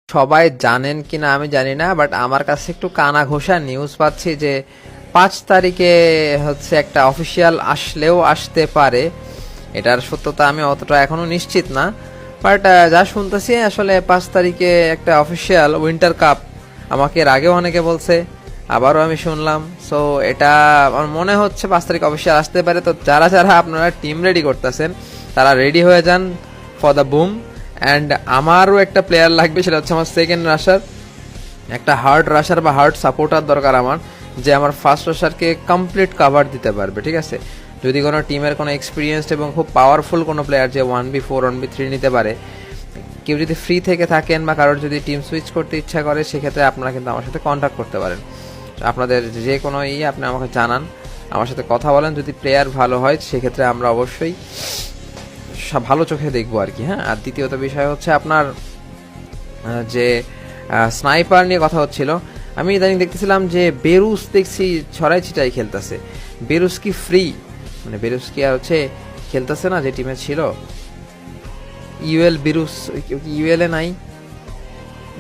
সবাই জানেন কিনা আমি জানি না, বাট আমার কাছে একটু কানা ঘোষা নিউজ পাচ্ছি যে 5 তারিখে হচ্ছে একটা অফিসিয়াল আসলেও আসতে পারে। এটার সত্যতা আমি অতটা এখনো নিশ্চিত না, বাট যা শুনতেছি আসলে 5 তারিখে একটা অফিসিয়াল উইন্টার কাপ। আমাকে এর আগেও অনেকে বলছে, আবারও আমি শুনলাম। সো এটা আমার মনে হচ্ছে 5 তারিখ অফিসিয়াল আসতে পারে। তো যারা যারা আপনারা টিম রেডি করতেছেন তারা রেডি হয়ে যান ফর দ্য বুম। অ্যান্ড আমারও একটা প্লেয়ার লাগবে, সেটা হচ্ছে আমার সেকেন্ড রাশার। একটা হার্ড রাশার বা হার্ড সাপোর্টার দরকার আমার, যে আমার ফার্স্ট রাশারকে কমপ্লিট কাভার দিতে পারবে। ঠিক আছে, যদি কোনো টিমের কোনো এক্সপিরিয়েন্সড এবং খুব পাওয়ারফুল কোনো প্লেয়ার যে 1v4 1v3 নিতে পারে, কেউ যদি ফ্রি থেকে থাকেন বা কারোর যদি টিম সুইচ করতে ইচ্ছা করে, সেক্ষেত্রে আপনারা কিন্তু আমার সাথে কন্ট্যাক্ট করতে পারেন। আপনাদের যে কোনো আপনি আমাকে জানান, আমার সাথে কথা বলেন। যদি প্লেয়ার ভালো হয় সেক্ষেত্রে আমরা অবশ্যই ভালো চোখে দেখবো আর কি। হ্যাঁ, আর দ্বিতীয়ত বিষয় হচ্ছে আপনার যে স্নাইপার নিয়ে কথা হচ্ছিল। আমি ইদানিং দেখতেছিলাম যে বেরুস দেখছি ছড়াই ছিটাই খেলতেছে। বেরুস কি ফ্রি? মানে বেরুস কি আর হচ্ছে খেলতেছে না যে টিমে ছিল? ইউএল বেরুস ইউএল এ নাই।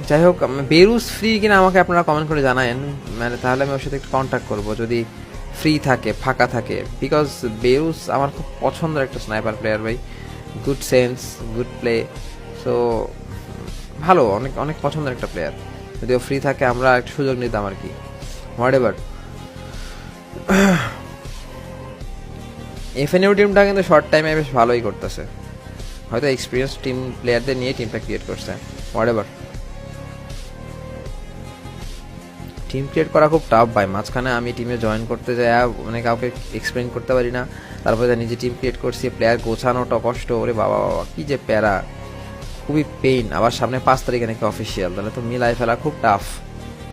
যাই হোক, বেরুস ফ্রি কিনা আমাকে আপনারা কমেন্ট করে জানায়েন, মানে তাহলে আমি ওর সাথে একটু কন্ট্যাক্ট করবো যদি ফ্রি থাকে, ফাঁকা থাকে। বিকজ বেরুস আমার খুব পছন্দের একটা স্নাইপার প্লেয়ার ভাই। Good sense, good play. So ভালো, অনেক অনেক পছন্দের একটা প্লেয়ার। যদিও ফ্রি থাকে আমরা একটু সুযোগ নিতাম আর কি। What ever. এফএনইউ টিমটা কিন্তু শর্ট টাইমে বেশ ভালোই করতেছে, হয়তো এক্সপিরিয়েন্স টিম প্লেয়ারদের নিয়ে টিমটা ক্রিয়েট করছে। What ever. টিম ক্রিয়েট করা খুব টাফ ভাই। মাঝখানে আমি টিমে জয়েন করতে যাই, মানে কাউকে এক্সপ্লেন করতে পারি না, তারপরে নিজে টিম ক্রিয়েট করছি, প্লেয়ার গোছানোটা কষ্ট। ওরে বাবা বাবা, কি যে প্যারা, খুবই পেইন। আবার সামনে 5 তারিখে নাকি অফিসিয়াল, তাহলে তো মিলাই ফেলা খুব টাফ।